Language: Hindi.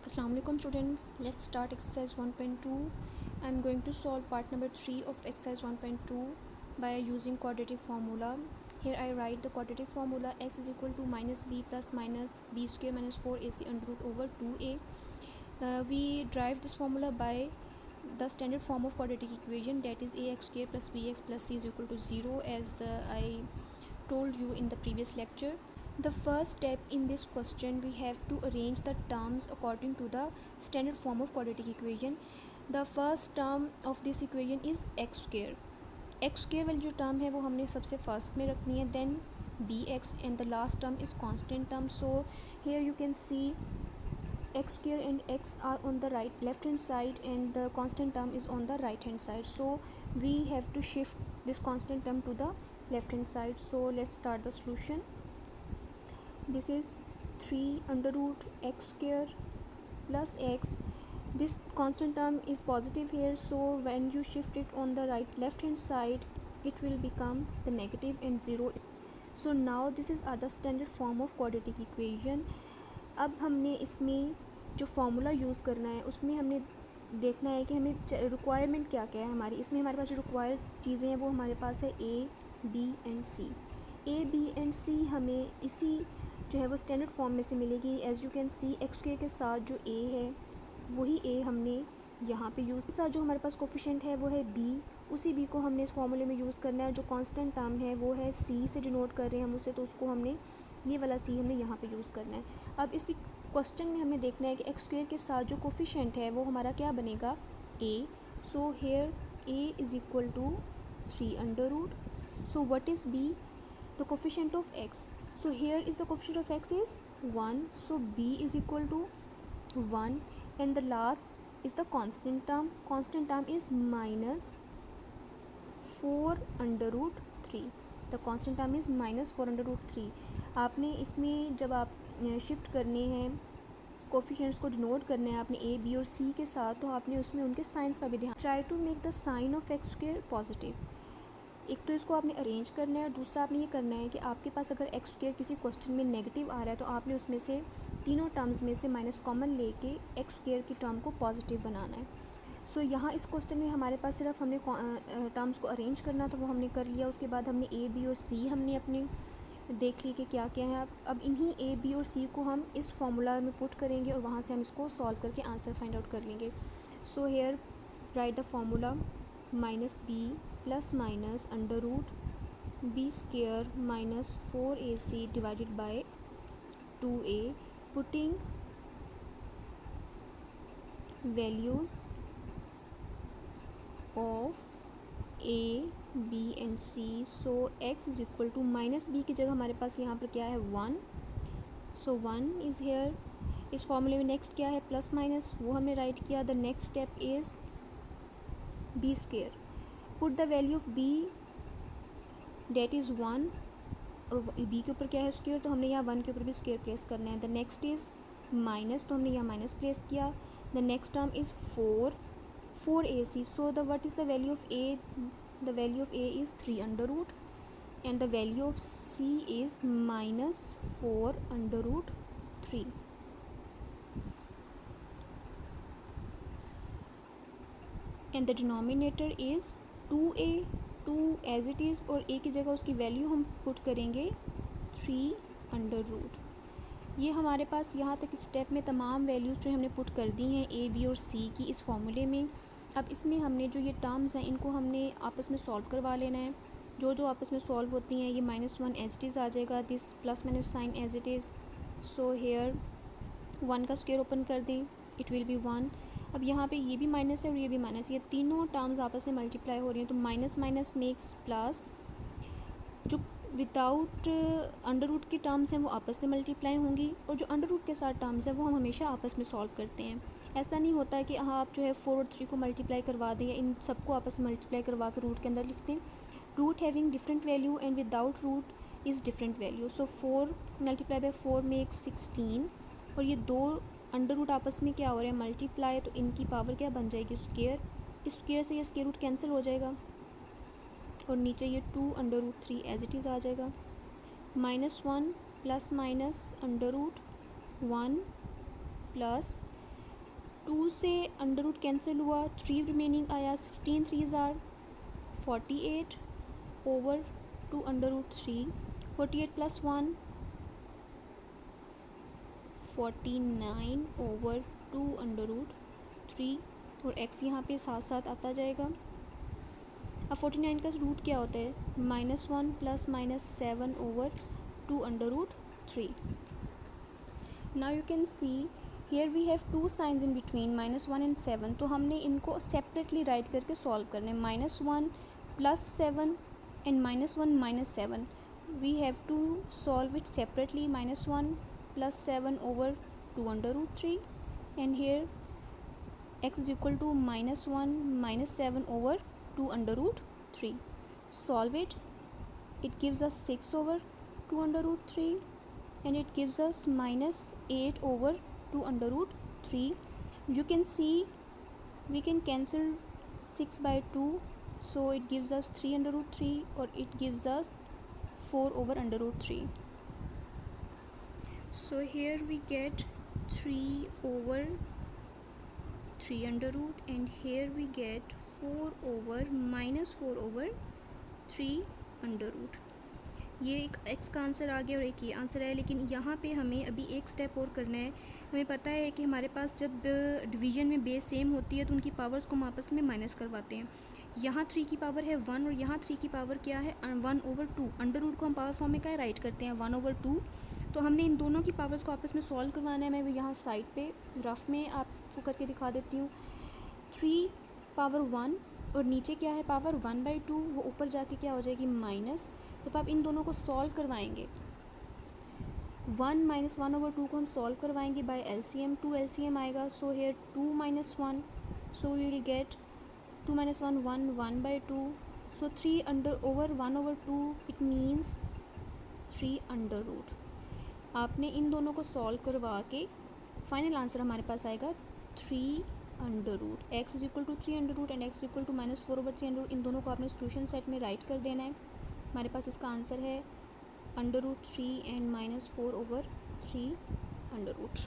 Assalamu alaikum students, let's start exercise 1.2. I'm going to solve part number 3 of exercise 1.2 by using quadratic formula. Here I write the quadratic formula: x is equal to minus b plus minus b square minus 4ac under root over 2a. We derive this formula by the standard form of quadratic equation, that is ax square plus bx plus c is equal to 0, as I told you in the previous lecture. The first step in this question, we have to arrange the terms according to the standard form of quadratic equation. The first term of this equation is x square. x square वाली जो term है वो हमने सबसे first में रखनी है, then bx, and the last term is constant term. So here you can see x square and x are on the left hand side and the constant term is on the right hand side. So we have to shift this constant term to the left hand side. So let's start the solution. This is 3 under root x square plus x. This constant term is positive here, so when you shift it on the left hand side, it will become the negative and 0. So now this is the standard form of quadratic equation. अब हमने इसमें जो फॉर्मूला यूज़ करना है उसमें हमने देखना है कि हमें रिक्वायरमेंट क्या क्या है हमारी. इसमें हमारे पास जो रिक्वायर्ड चीज़ें हैं वो हमारे पास है A B and C. A B and C हमें इसी जो है वो स्टैंडर्ड फॉर्म में से मिलेगी. As you can C x square के साथ जो ए है वही ए हमने यहाँ पे यूज़. के साथ जो हमारे पास कोफिशिएंट है वो है बी, उसी बी को हमने इस फॉर्मूले में यूज़ करना है. जो कांस्टेंट टर्म है वो है सी से डिनोट कर रहे हैं हम उसे, तो उसको हमने ये वाला सी हमने यहाँ पे यूज़ करना है. अब इस क्वेश्चन में हमें देखना है कि एक्स स्क्वायर के साथ जो कोफिशिएंट है वो हमारा क्या बनेगा, A. So here A is equal to 3 under root. So what is B? The coefficient of x. So here is the coefficient of x is 1. So b is equal to 1, and the last is the constant term. Constant term is minus 4 under root 3. The constant term is minus 4 under root 3. आपने इसमें जब आप शिफ्ट करने हैं कोफिशिएंट्स को डिनोट करना है आपने ए बी और सी के साथ, तो आपने उसमें उनके साइंस का भी ध्यान. Try to make the sign of x square positive. एक तो इसको आपने अरेंज करना है और दूसरा आपने ये करना है कि आपके पास अगर एक्स स्क्वायर किसी क्वेश्चन में नेगेटिव आ रहा है तो आपने उसमें से तीनों टर्म्स में से माइनस कॉमन लेके एक्स स्क्वायर की टर्म को पॉजिटिव बनाना है. सो यहाँ इस क्वेश्चन में हमारे पास सिर्फ हमने टर्म्स को अरेंज करना था, वो हमने कर लिया. उसके बाद हमने ए बी और सी हमने अपने देख ली कि क्या क्या है. अब इन्हीं ए बी और सी को हम इस फॉर्मूला में पुट करेंगे और वहाँ से हम इसको सॉल्व करके आंसर फाइंड आउट कर लेंगे. So here write the formula: minus B plus minus under root b square minus 4ac divided by 2a. Putting values of a b and c. So x is equal to minus b की जगह हमारे पास यहाँ पर क्या है 1. So 1 is here. इस फॉर्मूले में नेक्स्ट क्या है, प्लस माइनस, वो हमने राइट किया. The next step is b square. Put the value of b, that is 1, और b के ऊपर क्या है स्क्वायर, तो हमने यहाँ 1 के ऊपर भी स्क्वायर प्लेस करना है. द नेक्स्ट इज़ माइनस, तो हमने यहाँ माइनस प्लेस किया. The next term is 4ac. So the what is the value of a? The value of a is 3 under root and the value of c is minus 4 under root 3. And the denominator is 2a, 2 as it is, और a की जगह उसकी वैल्यू हम पुट करेंगे 3 अंडर रूट. ये हमारे पास यहाँ तक स्टेप में तमाम वैल्यूज़ जो हमने पुट कर दी हैं ए बी और सी की इस फॉर्मूले में. अब इसमें हमने जो ये टर्म्स हैं इनको हमने आपस में सॉल्व करवा लेना है. जो जो आपस में सॉल्व होती हैं, ये -1 एज इट इज़ आ जाएगा, this plus minus sign as it is. So here 1 का स्क्वायर ओपन कर दें, इट विल बी 1. अब यहाँ पे ये भी माइनस है और ये भी माइनस, ये तीनों टर्म्स आपस में मल्टीप्लाई हो रही हैं, तो माइनस माइनस मेक्स प्लस. जो विदाउट अंडर रूट की टर्म्स हैं वो आपस में मल्टीप्लाई होंगी, और जो अंडर रूट के साथ टर्म्स हैं वो हम हमेशा आपस में सॉल्व करते हैं. ऐसा नहीं होता है कि हाँ आप जो है 4 और 3 को मल्टीप्लाई करवा दें या इन सबको आपस में मल्टीप्लाई करवा कर रूट के अंदर लिखते हैं. Root having different value and without root is different value. So 4 multiply by 4 makes 16, और ये दो अंडर रूट आपस में क्या हो रहे हैं, मल्टीप्लाई, तो इनकी पावर क्या बन जाएगी, स्क्वायर. इस स्क्वायर से ये स्क्वायर रूट कैंसिल हो जाएगा और नीचे ये 2 under root 3 as it is आ जाएगा. -1 plus minus under root 1 plus 2 से अंडर रूट कैंसिल हुआ, 3 रिमेनिंग आया, 16 3s are 48 over 2 under root 3, 48 plus 1 49 over 2 under root 3 और x यहाँ पे साथ साथ आता जाएगा। अब 49 का रूट क्या होता है, -1 plus -7 over 2 under root 3। Now you can see here we have two signs in between -1 and 7, तो हमने इनको सेपरेटली राइट करके सॉल्व करने, -1 plus 7 and -1 -7 we have to solve it separately, -1 plus 7 over 2 under root 3 and here x is equal to -1 -7 over 2 under root 3. Solve it. It gives us 6 over 2 under root 3 and it gives us -8 over 2 under root 3. You can see we can cancel 6 by 2, so it gives us 3 under root 3 or it gives us 4 over under root 3. So here we get 3 over 3 under root and here we get 4 over -4 over 3 under root. ये एक x का आंसर आ गया और एक ये आंसर है, लेकिन यहाँ पे हमें अभी एक स्टेप और करना है। हमें पता है कि हमारे पास जब डिवीज़न में बेस सेम होती है तो उनकी पावर्स को हम आपस में माइनस करवाते हैं। यहाँ 3 की पावर है 1 और यहाँ 3 की पावर क्या है 1 ओवर 2। अंडर रूट को हम पावर फॉर्म में क्या राइट करते हैं 1 ओवर 2। तो हमने इन दोनों की पावर्स को आपस में सॉल्व करवाना है। मैं यहाँ साइड पे रफ में आपको करके दिखा देती हूँ। 3 पावर 1 और नीचे क्या है पावर 1/2, वो ऊपर जाके क्या हो जाएगी माइनस। जब आप इन दोनों को सॉल्व करवाएंगे 1 - 1 ओवर 2 को हम सॉल्व करवाएंगे बाय LCM, 2 LCM आएगा। So here 2 - 1, so we will get 2 - 1 1 1/2, so 3 under over 1 over 2 it means 3 under root. आपने इन दोनों को सॉल्व करवा के फाइनल आंसर हमारे पास आएगा 3 under root. x is equal to 3 under root and x is equal to -4 over 3 under root. इन दोनों को आपने सॉल्यूशन सेट में राइट कर देना है। हमारे पास इसका आंसर है under root 3 and -4 over 3 under root.